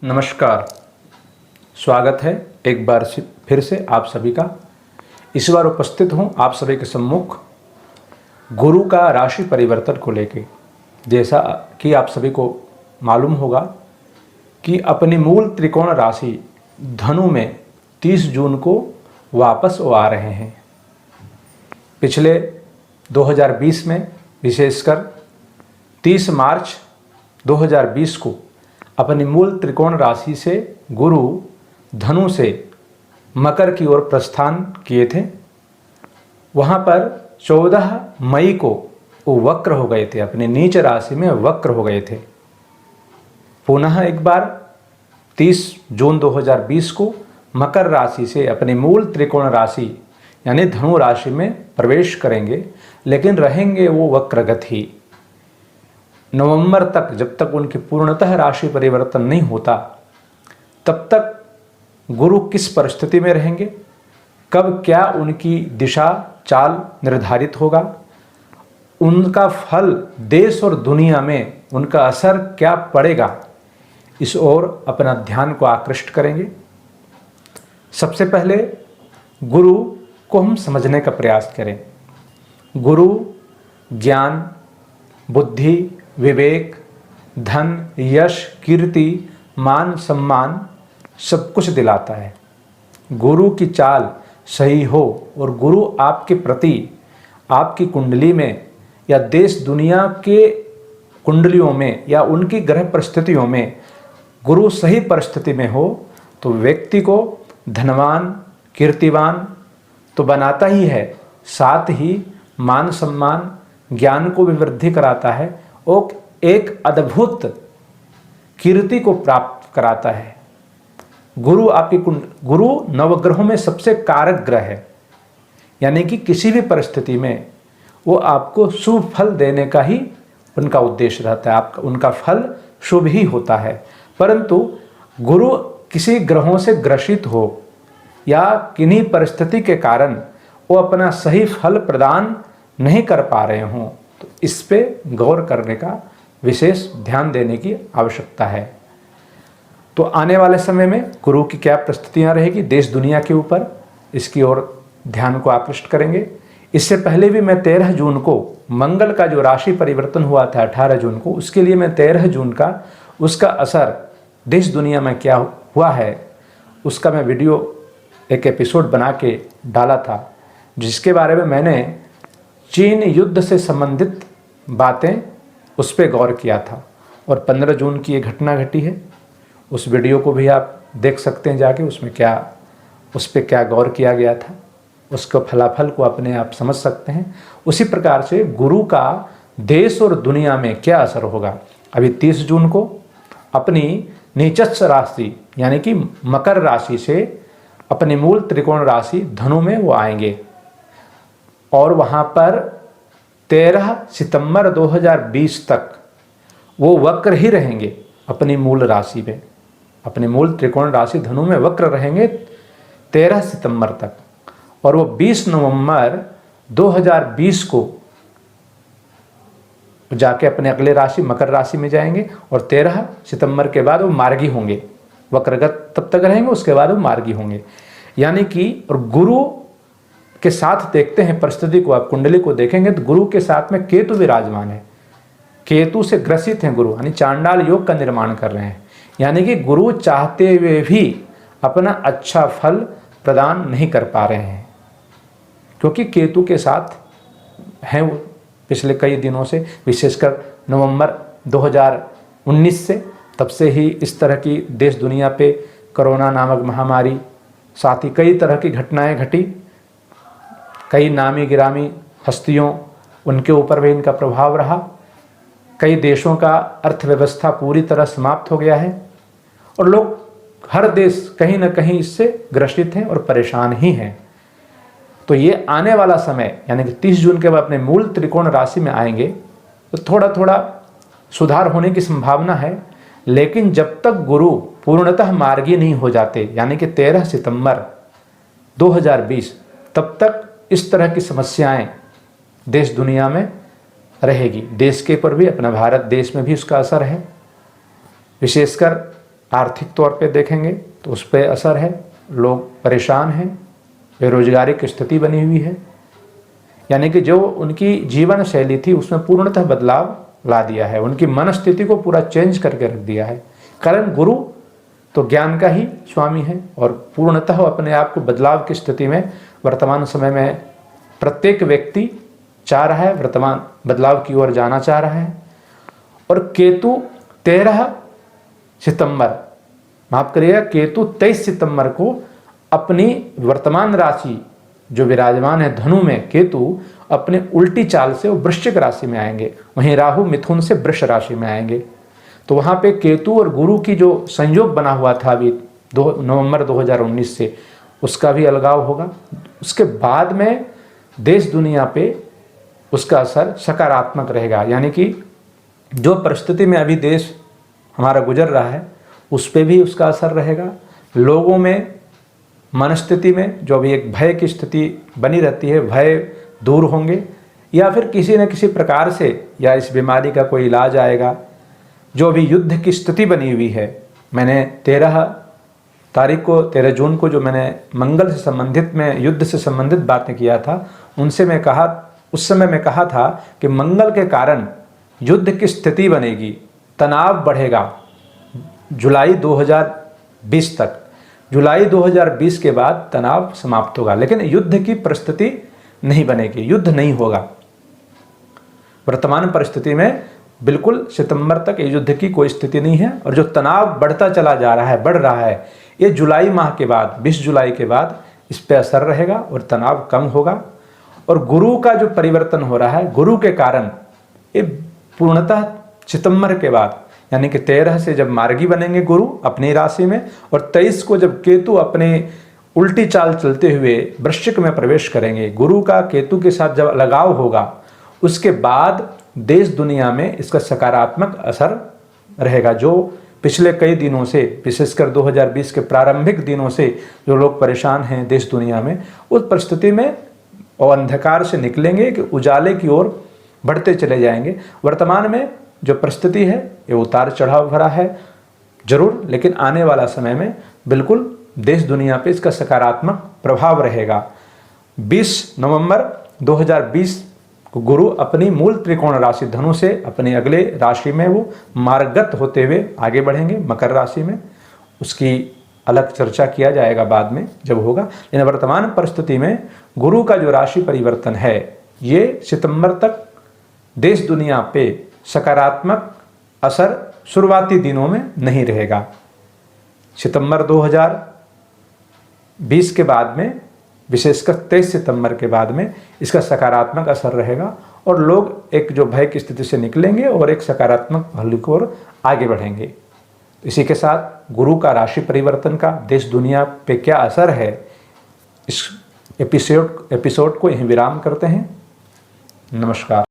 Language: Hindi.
नमस्कार, स्वागत है एक बार फिर से आप सभी का। इस बार उपस्थित हूँ आप सभी के सम्मुख गुरु का राशि परिवर्तन को लेके। जैसा कि आप सभी को मालूम होगा कि अपनी मूल त्रिकोण राशि धनु में 30 जून को वापस वो आ रहे हैं। पिछले 2020 में विशेषकर 30 मार्च 2020 को अपनी मूल त्रिकोण राशि से गुरु धनु से मकर की ओर प्रस्थान किए थे। वहाँ पर 14 मई को वो वक्र हो गए थे, अपनी नीच राशि में वक्र हो गए थे। पुनः एक बार 30 जून 2020 को मकर राशि से अपनी मूल त्रिकोण राशि यानी धनु राशि में प्रवेश करेंगे, लेकिन रहेंगे वो वक्रगत ही। नवंबर तक, जब तक उनकी पूर्णतः राशि परिवर्तन नहीं होता, तब तक गुरु किस परिस्थिति में रहेंगे, कब क्या उनकी दिशा चाल निर्धारित होगा, उनका फल देश और दुनिया में उनका असर क्या पड़ेगा, इस ओर अपना ध्यान को आकृष्ट करेंगे। सबसे पहले गुरु को हम समझने का प्रयास करें। गुरु ज्ञान, बुद्धि, विवेक, धन, यश, कीर्ति, मान, सम्मान सब कुछ दिलाता है। गुरु की चाल सही हो और गुरु आपके प्रति, आपकी कुंडली में या देश दुनिया के कुंडलियों में या उनकी ग्रह परिस्थितियों में गुरु सही परिस्थिति में हो तो व्यक्ति को धनवान, कीर्तिवान तो बनाता ही है, साथ ही मान सम्मान, ज्ञान को भी वृद्धि कराता है और एक अद्भुत कीर्ति को प्राप्त कराता है। गुरु आपकी गुरु नवग्रहों में सबसे कारक ग्रह है, यानी कि किसी भी परिस्थिति में वो आपको शुभ फल देने का ही उनका उद्देश्य रहता है। आपका उनका फल शुभ ही होता है। परंतु गुरु किसी ग्रहों से ग्रसित हो या किन्हीं परिस्थिति के कारण वो अपना सही फल प्रदान नहीं कर पा रहे हों, तो इस पे गौर करने का विशेष ध्यान देने की आवश्यकता है। तो आने वाले समय में गुरु की क्या परिस्थितियां रहेगी देश दुनिया के ऊपर, इसकी ओर ध्यान को आकृष्ट करेंगे। इससे पहले भी मैं 13 जून को मंगल का जो राशि परिवर्तन हुआ था 18 जून को, उसके लिए मैं 13 जून का उसका असर देश दुनिया में क्या हुआ है उसका मैं वीडियो एक एपिसोड बना के डाला था, जिसके बारे में मैंने चीन युद्ध से संबंधित बातें उस पर गौर किया था। और 15 जून की ये घटना घटी है, उस वीडियो को भी आप देख सकते हैं जाके, उसमें क्या उस पर क्या गौर किया गया था, उसको फलाफल को अपने आप समझ सकते हैं। उसी प्रकार से गुरु का देश और दुनिया में क्या असर होगा। अभी 30 जून को अपनी नीचस्थ राशि यानी कि मकर राशि से अपनी मूल त्रिकोण राशि धनु में वो आएंगे और वहाँ पर 13 सितंबर 2020 तक वो वक्र ही रहेंगे अपनी मूल राशि में, अपनी मूल त्रिकोण राशि धनु में वक्र रहेंगे 13 सितंबर तक। और वो 20 नवंबर 2020 को जाके अपने अगले राशि मकर राशि में जाएंगे और 13 सितंबर के बाद वो मार्गी होंगे, वक्रगत तब तक रहेंगे, उसके बाद वो मार्गी होंगे। यानी कि और गुरु के साथ देखते हैं परिस्थिति को, आप कुंडली को देखेंगे तो गुरु के साथ में केतु विराजमान है। केतु से ग्रसित हैं गुरु, यानी चांडाल योग का निर्माण कर रहे हैं। यानी कि गुरु चाहते हुए भी अपना अच्छा फल प्रदान नहीं कर पा रहे हैं, क्योंकि केतु के साथ हैं वो पिछले कई दिनों से, विशेषकर नवंबर 2019 से, तब से ही इस तरह की देश दुनिया पे कोरोना नामक महामारी, साथ ही कई तरह की घटनाएं घटी। कई नामी गिरामी हस्तियों, उनके ऊपर भी इनका प्रभाव रहा। कई देशों का अर्थव्यवस्था पूरी तरह समाप्त हो गया है और लोग, हर देश कहीं ना कहीं इससे ग्रसित हैं और परेशान ही हैं। तो ये आने वाला समय यानी कि 30 जून के बाद अपने मूल त्रिकोण राशि में आएंगे तो थोड़ा थोड़ा सुधार होने की संभावना है। लेकिन जब तक गुरु पूर्णतः मार्गी नहीं हो जाते यानी कि 13 सितंबर 2020, तब तक इस तरह की समस्याएं देश दुनिया में रहेगी। देश के ऊपर भी, अपना भारत देश में भी उसका असर है। विशेषकर आर्थिक तौर पे देखेंगे तो उस पर असर है, लोग परेशान हैं, बेरोजगारी की स्थिति बनी हुई है, यानी कि जो उनकी जीवन शैली थी उसमें पूर्णतः बदलाव ला दिया है, उनकी मनस्थिति को पूरा चेंज करके रख दिया है। कारण गुरु तो ज्ञान का ही स्वामी है और पूर्णतः अपने आप को बदलाव की स्थिति में वर्तमान समय में प्रत्येक व्यक्ति चाह रहा है, वर्तमान बदलाव की ओर जाना चाह रहा है। और केतु 13 सितंबर, माफ करिएगा, केतु 23 सितंबर को अपनी वर्तमान राशि जो विराजमान है धनु में, केतु अपने उल्टी चाल से वो वृश्चिक राशि में आएंगे, वहीं राहु मिथुन से वृष राशि में आएंगे। तो वहाँ पे केतु और गुरु की जो संयोग बना हुआ था अभी नवंबर 2019 से, उसका भी अलगाव होगा। उसके बाद में देश दुनिया पे उसका असर सकारात्मक रहेगा, यानी कि जो परिस्थिति में अभी देश हमारा गुजर रहा है उस पर भी उसका असर रहेगा। लोगों में मनस्थिति में जो अभी एक भय की स्थिति बनी रहती है, भय दूर होंगे या फिर किसी न किसी प्रकार से या इस बीमारी का कोई इलाज आएगा। जो अभी युद्ध की स्थिति बनी हुई है, मैंने 13 जून को जो मैंने मंगल से संबंधित में युद्ध से संबंधित बातें किया था, उनसे मैं कहा, उस समय मैं कहा था कि मंगल के कारण युद्ध की स्थिति बनेगी, तनाव बढ़ेगा जुलाई 2020 तक। जुलाई 2020 के बाद तनाव समाप्त होगा, लेकिन युद्ध की परिस्थिति नहीं बनेगी, युद्ध नहीं होगा। वर्तमान परिस्थिति में बिल्कुल सितंबर तक युद्ध की कोई स्थिति नहीं है। और जो तनाव बढ़ता चला जा रहा है, बढ़ रहा है, ये जुलाई माह के बाद, 20 जुलाई के बाद इस पे असर रहेगा और तनाव कम होगा। और गुरु का जो परिवर्तन हो रहा है, गुरु के कारण ये पूर्णतः सितंबर के बाद, यानी कि 13 से जब मार्गी बनेंगे गुरु अपनी राशि में, और 23 को जब केतु अपने उल्टी चाल चलते हुए वृश्चिक में प्रवेश करेंगे, गुरु का केतु के साथ जब लगाव होगा, उसके बाद देश दुनिया में इसका सकारात्मक असर रहेगा। जो पिछले कई दिनों से, विशेषकर 2020 के प्रारंभिक दिनों से जो लोग परेशान हैं देश दुनिया में, उस परिस्थिति में और अंधकार से निकलेंगे कि उजाले की ओर बढ़ते चले जाएंगे। वर्तमान में जो परिस्थिति है ये उतार चढ़ाव भरा है जरूर, लेकिन आने वाला समय में बिल्कुल देश दुनिया पे इसका सकारात्मक प्रभाव रहेगा। 20 नवंबर 2020 को गुरु अपनी मूल त्रिकोण राशि धनु से अपने अगले राशि में वो मार्गगत होते हुए आगे बढ़ेंगे मकर राशि में। उसकी अलग चर्चा किया जाएगा बाद में जब होगा, लेकिन वर्तमान परिस्थिति में गुरु का जो राशि परिवर्तन है ये सितंबर तक देश दुनिया पे सकारात्मक असर शुरुआती दिनों में नहीं रहेगा। सितंबर 2020 के बाद में, विशेषकर 23 सितंबर के बाद में इसका सकारात्मक असर रहेगा और लोग एक जो भय की स्थिति से निकलेंगे और एक सकारात्मक भले की ओर आगे बढ़ेंगे। इसी के साथ गुरु का राशि परिवर्तन का देश दुनिया पे क्या असर है, इस एपिसोड को यहीं विराम करते हैं। नमस्कार।